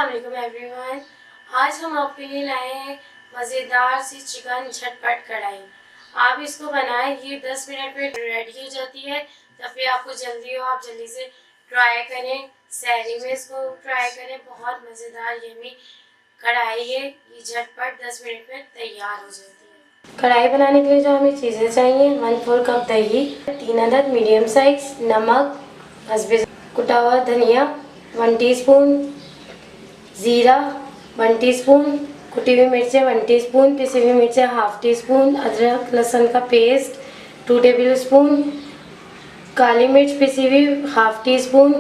अस्सलाम एवरीवन। आज हम आपके लिए लाए हैं मज़ेदार सी चिकन झटपट कढ़ाई। आप इसको बनाएं, ये 10 मिनट में रेडी हो जाती है। जब भी आपको जल्दी हो आप जल्दी से ट्राई करें, सहरी में इसको ट्राई करें। बहुत मज़ेदार यमी कढ़ाई है, ये झटपट 10 मिनट में तैयार हो जाती है। कढ़ाई बनाने के लिए जो हमें चीज़ें चाहिए, 1/4 कप दही, 3 अदद मीडियम साइज नमक, हस्बे कुटा हुआ धनिया, 1 टीस्पून ज़ीरा, 1 टीस्पून कुटी हुई मिर्चें, 1 टीस्पून पिसी हुई मिर्चें, हाफ टी स्पून अदरक लहसुन का पेस्ट, 2 टेबल स्पून काली मिर्च पिसी हुई, हाफ टी स्पून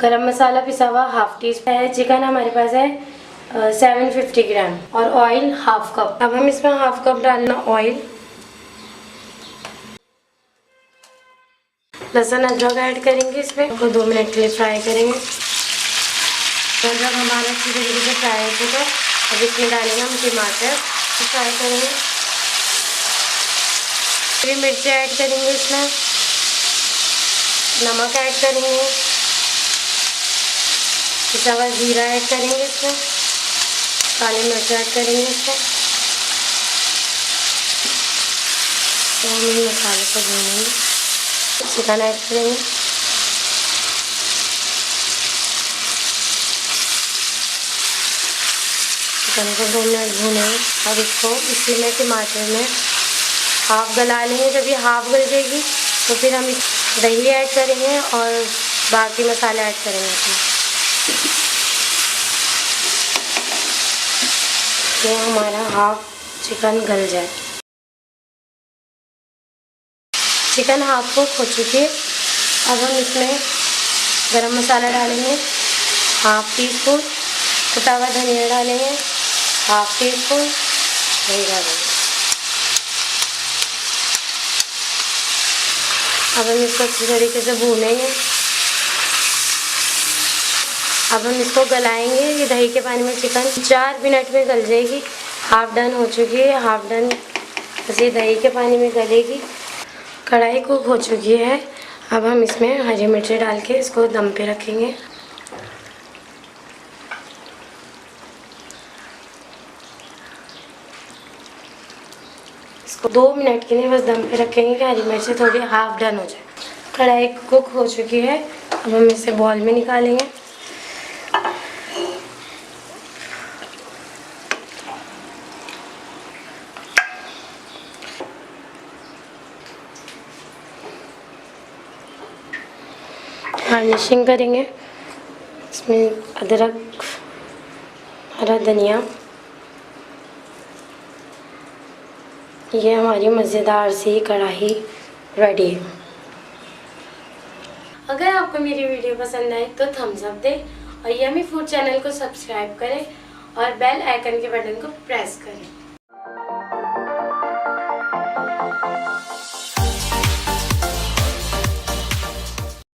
गरम मसाला पिसा हुआ, हाफ टी स्पून है। चिकन हमारे पास है 750 ग्राम और ऑयल हाफ कप। अब हम इसमें हाफ कप डालना ऑयल। लहसुन अदरक ऐड करेंगे, इसमें को 2 मिनट के लिए फ्राई करेंगे। अदरक हमारा अच्छी तरीके से फ्राई हो चुका है। अब इसमें डालेंगे हम टमाटर, फ्राई करेंगे। फिर मिर्ची ऐड करेंगे, इसमें नमक ऐड करेंगे, पिसा हुआ जीरा ऐड करेंगे, इसमें काली मिर्च ऐड करेंगे। इसमें तो हम इन मसाले को भूनेंगे। चिकन ऐड करेंगे, चिकन को 2 मिनट भूनेंगे। अब इसको इसी में टमाटर में हाफ गला लेंगे। जब ये हाफ गल जाएगी तो फिर हम दही ऐड करेंगे और बाकी मसाले ऐड करेंगे इसमें। तो हमारा हाफ चिकन गल जाए। चिकन हाफ कुक हो चुकी है। अब हम इसमें गरम मसाला डालेंगे, हाफ टी स्पून कुटा हुआ धनिया डालेंगे, हाफ टी स्पून दही डालेंगे। अब हम इसको अच्छी तरीके से भूनेंगे। अब हम इसको गलाएंगे। ये दही के पानी में चिकन 4 मिनट में गल जाएगी। हाफ डन हो चुकी है, हाफ डन बस ये दही के पानी में गलेगी। कढ़ाई कुक हो चुकी है। अब हम इसमें हरी मिर्ची डाल के इसको दम पे रखेंगे। इसको 2 मिनट के लिए बस दम पे रखेंगे कि हरी मिर्ची थोड़ी हाफ डन हो जाए। कढ़ाई कुक हो चुकी है। अब हम इसे बॉल में निकालेंगे। गार्निशिंग करेंगे, इसमें अदरक, हरा धनिया। ये हमारी मज़ेदार सी कढ़ाई रेडी है। अगर आपको मेरी वीडियो पसंद आए तो थम्स अप दें और यमी फूड चैनल को सब्सक्राइब करें और बेल आइकन के बटन को प्रेस करें।